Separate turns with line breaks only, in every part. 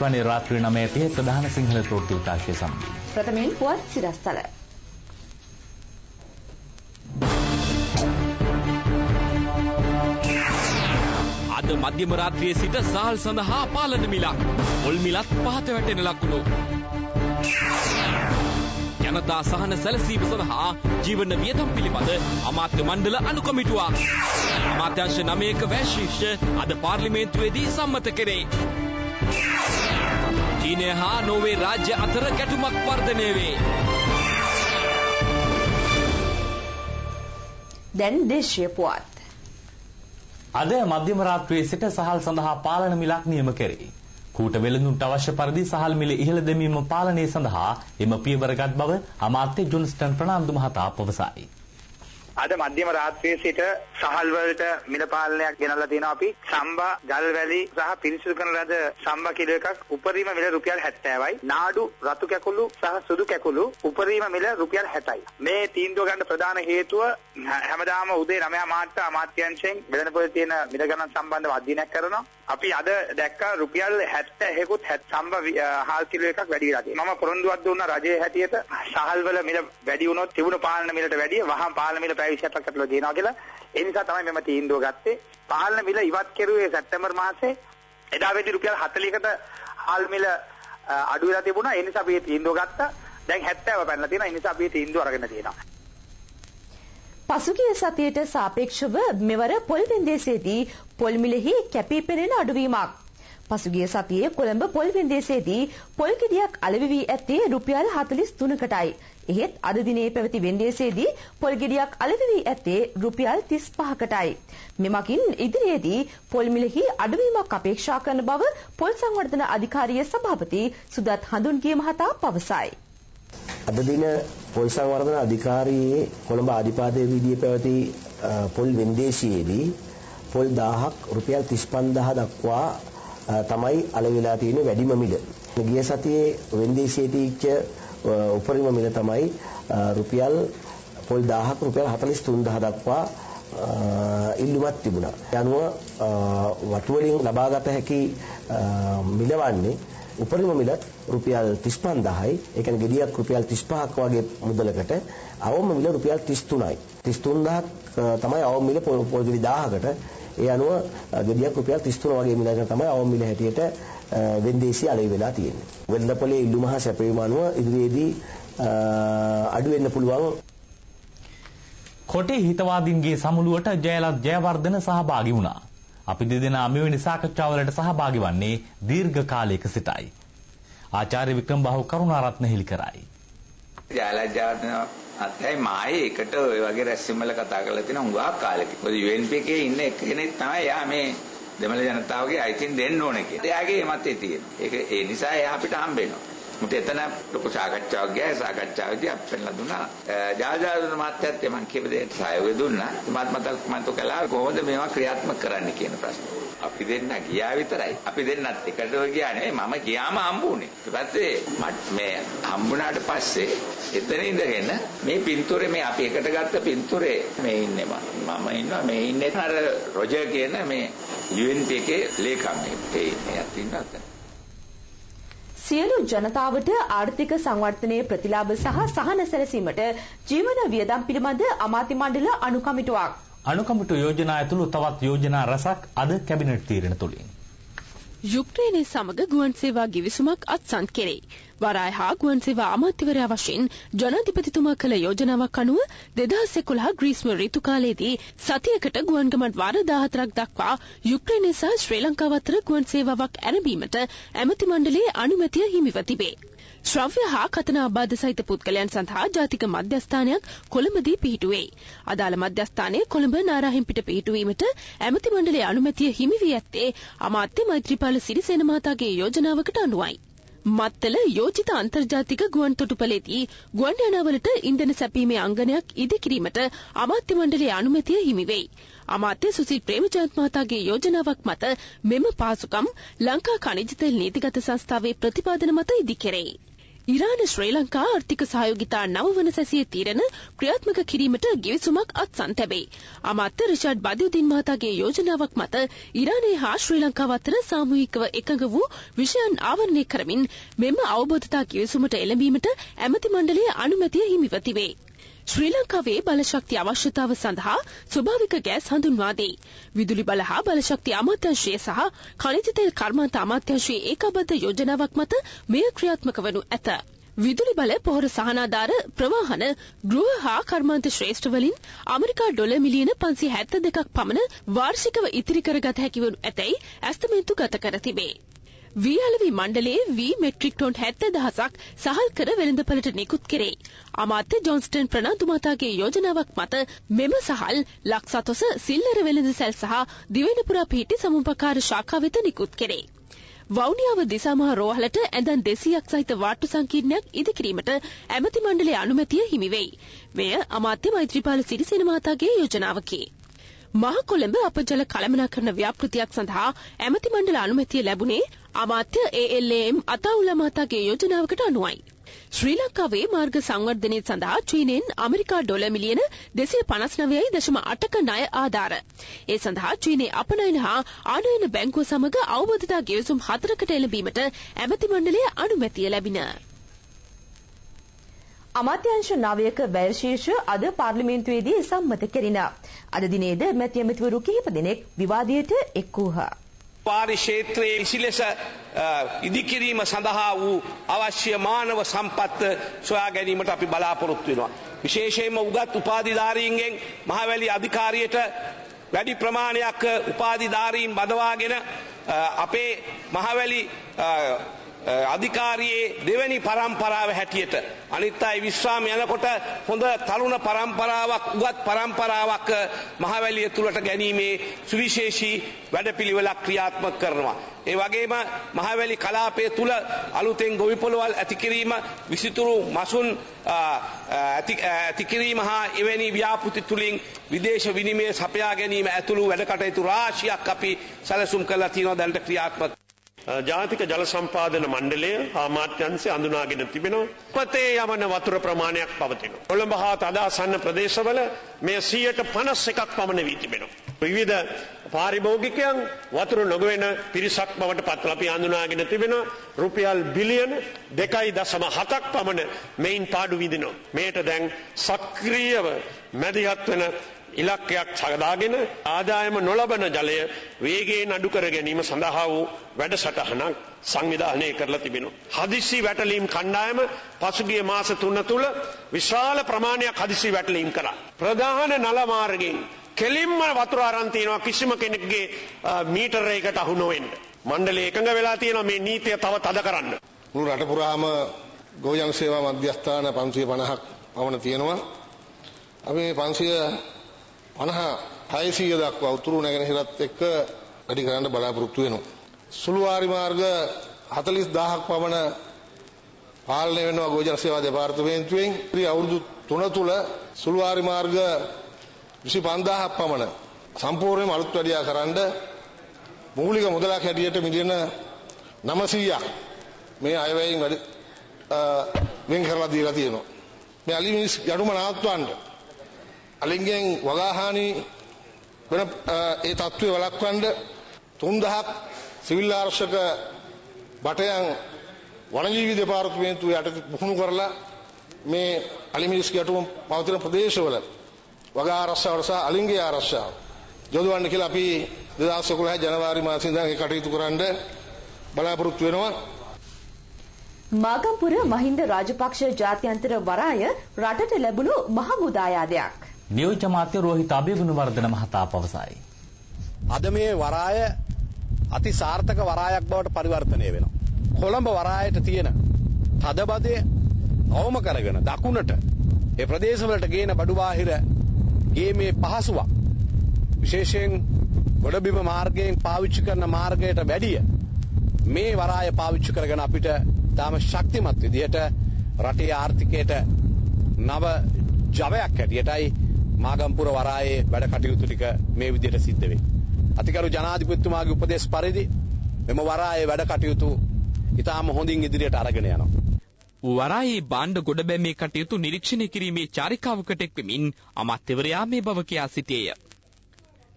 කනේ රාත්‍රී 9:30 ප්‍රධාන සිංහල ප්‍රවෘත්ති විකාශය සමග
ප්‍රථමයෙන් පුවත් සිරස්තල.
අද මධ්‍යම රාත්‍රියේ සිට සහල් සඳහා පාලන මිලක් පොල් මිලත් පහත වැටෙන ලකුණු. ජනතා සහන සැලසීම සඳහා ජීවන වියදම් පිළිබඳ අමාත්‍ය මණ්ඩල අනුකමිටුවක්. අමාත්‍යාංශ 9ක වැශීර්ෂ අද පාර්ලිමේන්තුවේදී සම්මත කෙරේ. චීනය හා නෝර්වේ රාජ්‍ය අතර ගැටුමක් වර්ධනය වේ.
දැන් දේශීය පුවත්.
අද මධ්‍යම රාත්‍රියේ සිට සහල් සඳහා පාලන මිලක් නියම කෙරේ. කූට වෙළඳුන්ට අවශ්‍ය පරිදි සහල් මිල ඉහළ දැමීම පාලනය සඳහා එම පියවරගත් බව අමාත්‍ය ජොන්ස්ටන් ප්‍රනාන්දු මහතා පවසයි.
අද මධ්‍යම රාත්‍රියේ සිට සහල් වලට මිල පාලනයක් ගෙනල්ලා තියෙනවා අපි. සම්බා, ගල්වැලි සහ පිරිසිදු කරන ලද සම්බා කිලෝ එකක් උපරිම මිල රුපියල් 70යි. නාඩු, රතු කැකුළු සහ සුදු කැකුළු උපරිම මිල රුපියල් 60යි. මේ තීන්දුව ගන්න ප්‍රධාන හේතුව හැමදාම උදේ 9 මාට අමාත්‍යාංශයෙන් වෙළඳපොලේ තියෙන මිල ගණන් සම්බන්ධව අධ්‍යයනයක් කරනවා. අපි අද දැක්කා රුපියල් 70කුත් සම්බා හාල් කිලෝ එකක් වැඩි වෙලා තියෙනවා. මම පොරොන්දුවක් දුන්නා රජයේ හැටියට සහල් වල මිල වැඩි වුණොත් තිබුණු පාලන මිලට වැඩිය වහා පාලන මිල 27ක් අතර දෙනවා කියලා. ඒ නිසා තමයි මම තීන්දුව ගත්තේ. පාලන මිල ඉවත් කෙරුවේ සැප්තැම්බර් මාසේ. එදා වෙද්දී රුපියල් 40කට හාල් මිල අඩු වෙලා තිබුණා. ඒ නිසා අපි මේ තීන්දුව ගත්තා. දැන් 70 පැනලා තියෙනවා. ඒ නිසා අපි මේ තීන්දුව අරගෙන තියෙනවා.
පසුගිය සතියට සාපේක්ෂව මෙවර පොල් වෙන්දේසියේදී පොල් මිලෙහි කැපී පෙනෙන අඩුවීමක්. පසුගිය සතියේ කොළඹ පොල් වෙන්දේසියේදී පොල් ගෙඩියක් අලෙවි වී ඇත්තේ රුපියල් 43කටයි. එහෙත් අද දිනේ පැවති වෙන්දේසියේදී පොල් ගෙඩියක් අලෙවි වී ඇත්තේ රුපියල් 35කටයි. මෙමකින් ඉදිරියේදී පොල් මිලෙහි අඩුවීමක් අපේක්ෂා කරන බව පොල් සංවර්ධන අධිකාරිය සභාපති සුදත් හඳුන්ගේ මහතා පවසයි.
අද දින පොල් සංවර්ධන අධිකාරියේ කොළඹ ආදිපාදයේ විදියේ පැවති පොල් වෙන්දේසියේදී පොල් 1000ක් රුපියල් 35000 දක්වා තමයි අලෙවිලා තියෙන වැඩිම මිල. ගිය සතියේ වෙන්දේසියේ තීච්ච උපරිම මිල තමයි රුපියල් පොල් 1000ක් රුපියල් 43000 දක්වා ඉල්ලුමක් තිබුණා. ඒ අනුව වතු වලින් ලබාගත හැකි මිල වන්නේ උපරිම මිල රුපියල් 35000යි. ඒ කියන්නේ ගෙඩියක් රුපියල් 35ක් වගේ මුදලකට අවම මිල රුපියල් 33යි. 33000ක් තමයි අවම මිල පොල් ගෙඩි 1000කට. ඒ අනුව ගෙඩියක් රුපියල් 33 වගේ මිලකට තමයි අවම මිල හැටියට වෙන්දේසිය අලෙවි වෙලා තියෙන්නේ. වෙළඳපොලේ ඉල්ලුම හා සැපයීම අනුව ඉදිරියේදී අඩු වෙන්න පුළුවන්.
කොටි හිතවාදීන්ගේ සමුළුවට ජයලත් ජයවර්ධන සහභාගී වුණා. අපි දෙදෙනා මෙවැනි සාකච්ඡාවලට සහභාගී වන්නේ දීර්ඝ කාලයක සිටයි. ආචාර්ය වික්‍රම බාහු කරුණාරත්න හෙළි කරයි.
ජයලත් ජයවර්ධන අත්‍යයි මායේ එකට ඔය වගේ රැස්වීම් වල කතා කරලා තියෙන උඟා කාලෙක. මොකද UNP එකේ ඉන්න එක්කෙනෙක් තමයි යා මේ දෙමළ ජනතාවගේ අයිතින් දෙන්න ඕනේ කියලා. එයාගේ මතේ තියෙනවා. ඒක ඒ නිසා එයා අපිට හම්බ වෙනවා. මුත් එතන ලොකු සාකච්ඡාවක් ගියා. සාකච්ඡාවේදී අපිට පෙන්නලා දුන්නා ජාජාදුන මහත්තයත් මම කියව දෙයට සහයෝගය දුන්නා. මට කළා කොහොමද මේවා ක්‍රියාත්මක කරන්න කියන ප්‍රශ්නේ. අපි දෙන්න ගියා විතරයි. අපි දෙන්නත් එකට ගියා නෙවෙයි. මම ගියාම හම්බුනේ. ඊට පස්සේ මේ හම්බුණාට පස්සේ එතන ඉඳගෙන මේ පින්තූරේ මේ අපි එකට ගත්ත පින්තූරේ මේ ඉන්නේ මම ඉන්නවා මේ ඉන්නේ අර රොජර් කියන මේ UNP එකේ ලේකම් එයාත් ඉන්නවා.
සියලු ජනතාවට ආර්ථික සංවර්ධනයේ ප්‍රතිලාභ සහ සහන සැලසීමට ජීවන වියදම් පිළිබඳ අමාත්‍ය මණ්ඩල අනුකමිටුවක්.
අනුකමිටු යෝජනා ඇතුළු තවත් යෝජනා රැසක් අද කැබිනට් තීරණ තුලින්.
යුක්රේනය සමග ගුවන් සේවා ගිවිසුමක් අත්සන් කෙරේ. වරාය හා ගුවන් සේවා අමාත්‍යවරයා වශයෙන් ජනාධිපතිතුමා කළ යෝජනාවක් අනුව 2011 ග්‍රීස්ම ඍතු කාලයේදී සතියකට ගුවන් ගමන් වාර 14ක් දක්වා යුක්රේනය සහ ශ්‍රී ලංකාව අතර ගුවන් සේවාවක් ආරම්භීමට ඇමති මණ්ඩලයේ අනුමැතිය හිමිව තිබේ. ශ්‍රව්‍ය හා කතන ආබාධ සහිත පුද්ගලයන් සඳහා ජාතික මධ්‍යස්ථානයක් කොළඹදී පිහිටුවේ. අදාළ මධ්‍යස්ථානය කොළඹ නාරාහෙම්පිට පිහිටුවීමට ඇමති මණ්ඩලයේ අනුමැතිය හිමි වී ඇත්තේ අමාත්‍ය මෛත්‍රීපාල සිරිසේන මහතාගේ යෝජනාවකට අනුවයි. මත්තල යෝජිත අන්තර්ජාතික ගුවන් තොටුපළේදී ගුවන් යානාවලට ඉන්ධන සැපීමේ අංගනයක් ඉදිකිරීමට අමාත්‍ය මණ්ඩලයේ අනුමැතිය හිමි වෙයි. අමාත්‍ය සුසිල් ප්‍රේමචන්ද් මහතාගේ යෝජනාවක් මත මෙම පාසුකම් ලංකා ඛනිජ තෙල් නීතිගත සංස්ථාවේ ප්‍රතිපාදන මත ඉදිකෙරේ. ඉරාන ශ්‍රී ලංකා ආර්ථික සහයෝගිතා 9 වන සැසියේ තීරණ ක්‍රියාත්මක කිරීමට ගිවිසුමක් අත්සන් තැබේ. අමාත්‍ය රිචඩ් බදියුදීන් මහතාගේ යෝජනාවක් මත ඉරානයේ හා ශ්‍රී ලංකාව අතර සාමූහිකව එකඟ වූ විෂයන් ආවරණය කරමින් මෙම අවබෝධතා ගිවිසුමට එළඹීමට ඇමති මණ්ඩලයේ අනුමැතිය හිමිව තිබේ. ශ්‍රී ලංකාවේ බලශක්ති අවශ්‍යතාව සඳහා ස්වභාවික ගෑස් හඳුන්වා දෙයි. විදුලි බල හා බලශක්ති අමාත්‍යාංශය සහ ඛනිජ තෙල් කර්මාන්ත අමාත්‍යාංශයේ ඒකාබද්ධ යෝජනාවක් මත මෙය ක්‍රියාත්මක වනු ඇත. විදුලි බල පොහොර සහනාධාර ප්‍රවාහන ගෘහ හා කර්මාන්ත ශ්‍රේෂ්ඨ වලින් ඇමරිකා ඩොලර් මිලියන 572ක් පමණ වාර්ෂිකව ඉතිරි කරගත හැකි වනු ඇතැයි ඇස්තමේන්තු ගත කර තිබේ. වී මණ්ඩලයේ මෙට්‍රික් ටොන් 70,000ක් සහල් කර වෙළඳපළට නිකුත් කෙරේ. අමාත්‍ය ජොන්ස්ටන් ප්‍රනාන්දු මහතාගේ යෝජනාවක් මත මෙම සහල් ලක්සතොස සිල්ලර වෙළඳසැල් සහ දිවයිනපුරා පිහිටි සමුපකාර ශාඛා වෙත නිකුත් කෙරේ. වවුනියාව දිසාමහ රෝහලට ඇඳන් 200ක් සහිත වාට්ටු සංකීර්ණයක් ඉදිකිරීමට ඇමති මණ්ඩලයේ අනුමැතිය හිමි වෙයි. මෙය අමාත්‍ය මෛත්‍රීපාල සිරිසේන මහතාගේ යෝජනාවකි. මහ කොළඹ අපජල කළමනාකරණ ව්‍යාපෘතියක් සඳහා ඇමති මණ්ඩල අනුමැතිය ලැබුණේ අමාත්‍ය ALAM අතාඋල්ලා මහතාගේ යෝජනාවකට අනුවයි. ශ්‍රී ලංකාවේ මාර්ග සංවර්ධනය සඳහා චීනෙන් ඇමරිකා ඩොලර් මිලියන 259.8ක ණය ආධාර. ඒ සඳහා චීනයේ අපනයන හා ආනයන බැංකුව සමග අවබෝධතා ගෙවිසුම් 4කට එළඹීමට ඇමති මණ්ඩලයේ අනුමැතිය ලැබින.
අමාත්‍යාංශ 9ක වැය ශීර්ෂ අද පාර්ලිමේන්තුවේදී සම්මත කෙරිනා. අද දිනේද මැති ඇමතිවරු කිහිප දෙනෙක් විවාදයට එක් වූහ.
ක්ෂේත්‍රයේ සිලෙස ඉදිකිරීම සඳහා වූ අවශ්‍ය මානව සම්පත් සොයා ගැනීමට අපි බලාපොරොත්තු වෙනවා. විශේෂයෙන්ම උගත් උපාධිධාරීන්ගෙන් මහවැලි අධිකාරියට වැඩි ප්‍රමාණයක් උපාධිධාරීන් බදවාගෙන අපේ මහවැලි අධිකාරියේ දෙවැනි පරම්පරාව හැටියට අනිත් අය විශ්‍රාම යනකොට හොඳ තරුණ පරම්පරාවක් උගත් පරම්පරාවක් මහවැලිය තුලට ගැනීමේ සුවිශේෂී වැඩපිළිවෙලක් ක්‍රියාත්මක කරනවා. ඒ වගේම මහවැලි කලාපය තුල අලුතෙන් ගොවි පොළවල් ඇති කිරීම, විසිතුරු මසුන් ඇති කිරීම හා එවැනි ව්‍යාපෘති තුලින් විදේශ විනිමය සපයා ගැනීම ඇතුළු වැඩ කටයුතු රාශියක් අපි සැලසුම් කරලා තියෙනවා දැනට ක්‍රියාත්මක.
ජාතික ජල සම්පාදන මණ්ඩලය අමාත්‍යාංශය අඳුනාගෙන තිබෙනවා. පතේ යවන වතුර ප්‍රමාණයක් පවතිනවා. කොළඹ හා තදාසන්න ප්‍රදේශවල මේ 51% පමණ වී තිබෙනවා. විවිධ පාරිභෝගිකයන් වතුර නොගවෙන පිරිසක් බවට පත්වලා අපි අඳුනාගෙන තිබෙනවා. රුපියල් බිලියන 2.7ක් පමණ මෙයින් පාඩු විඳිනවා. මේට දැන් සක්‍රීයව මැදිහත් වෙන ඉලක්කයක් සාදාගෙන ආදායම නොලබන ජලය වේගයෙන් අඩු කර ගැනීම සඳහා වූ වැඩසටහනක් සංවිධානය කරලා තිබෙනවා. හදිසි වැටලීම් කණ්ඩායම පසුගිය මාස 3 තුල විශාල ප්‍රමාණයක් හදිසි වැටලීම් කළා. ප්‍රධාන නල මාර්ගයෙන් කෙලින්ම වතුර අරන් තියනවා කිසිම කෙනෙකුගේ මීටරයකට අහු නොවෙන්න. මණ්ඩලය එකඟ වෙලා තියෙනවා මේ නීතිය තව තද කරන්න.
මුළු රට පුරාම ගෝයන් සේවා මධ්‍යස්ථාන 550ක් පමණ තියෙනවා. අපි මේ 600 දක්වා උතුරු නැගෙනහිරත් එක්ක වැඩි කරන්න බලාපොරොත්තු වෙනවා. සුළු වාරි මාර්ග 40000ක් පමණ පාලනය වෙනවා ගෝජන සේවා දෙපාර්තමේන්තුවෙන්. අවුරුදු 3 තුල සුළු වාරි මාර්ග 25000ක් පමණ සම්පූර්ණයෙන්ම අලුත් වැඩියා කරන්න මූලික මුදලක් හැටියට මිලියන 900ක් මේ අයවැයෙන් වැඩි වෙන් කරලා දීලා තියෙනවා. මේ අලිමිනිස් ගැටුම නවත්වන්න අලින්ගෙන් වගාහානි වෙන ඒ තත්ත්වය වළක්වන්න 3000ක් සිවිල් ආරක්ෂක බටයන් වනජීවි දෙපාර්තමේන්තුව යටතේ පුහුණු කරලා මේ අලිමිනිස් ගැටුම පවතින ප්‍රදේශවල වගා ආරක්ෂාව සහ අලින්ගේ ආරක්ෂාව යොදවන්න කියලා අපි 2011 ජනවාරි මාසයේ ඉඳන් ඒ කටයුතු කරන්න බලාපොරොත්තු වෙනවා.
මාගම්පුර මහින්ද රාජපක්ෂ ජාත්‍යන්තර වරාය රටට ලැබුණු මහ මුදායාදයක්.
නියෝජ්‍ය මාත්‍ය රෝහිත අබේගුණවර්ධන මහතා පවසයි.
අද මේ වරාය අති සාර්ථක වරායක් බවට පරිවර්තනය වෙනවා. කොළඹ වරායට තියෙන තදබදය අවම කරගෙන දකුණට ඒ ප්‍රදේශවලට ගේන බඩු බාහිර ගේමේ පහසුවක් විශේෂයෙන් ගොඩබිම මාර්ගයෙන් පාවිච්චි කරන මාර්ගයට වැඩිය මේ වරාය පාවිච්චි කරගෙන අපිට තාම ශක්තිමත් විදිහට රටේ ආර්ථිකයට නව ජවයක් හැටියටයි මාගම්පුර වරායේ වැඩ කටයුතු ටික මේ විදිහට සිද්ධ වෙන්නේ. අතිගරු ජනාධිපතිතුමාගේ උපදේශ පරිදි මෙම වරායේ වැඩ කටයුතු ඉතාම හොඳින් ඉදිරියට අරගෙන යනවා.
වරායේ භාණ්ඩ ගොඩබැමේ කටයුතු නිරීක්ෂණය කිරීමේ චාරිකාවකට එක්වෙමින් අමාත්‍යවරයා මේ බව කියා සිටියේය.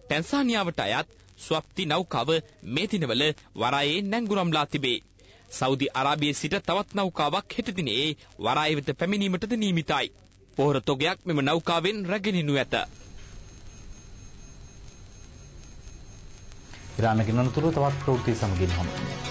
ටැන්සානියාවට අයත් ස්වප්ති නෞකාව මේ දිනවල වරායේ නැංගුරම්ලා තිබේ. සෞදි අරාබියේ සිට තවත් නෞකාවක් හෙට දිනේ වරාය වෙත පැමිණීමටද නියමිතයි. පොහොර තොගයක් මෙම නෞකාවෙන් රැගෙනු ඇත.
ඉරානකින් අනතුරු තවත් ප්‍රවෘත්ති සමගින් හමු.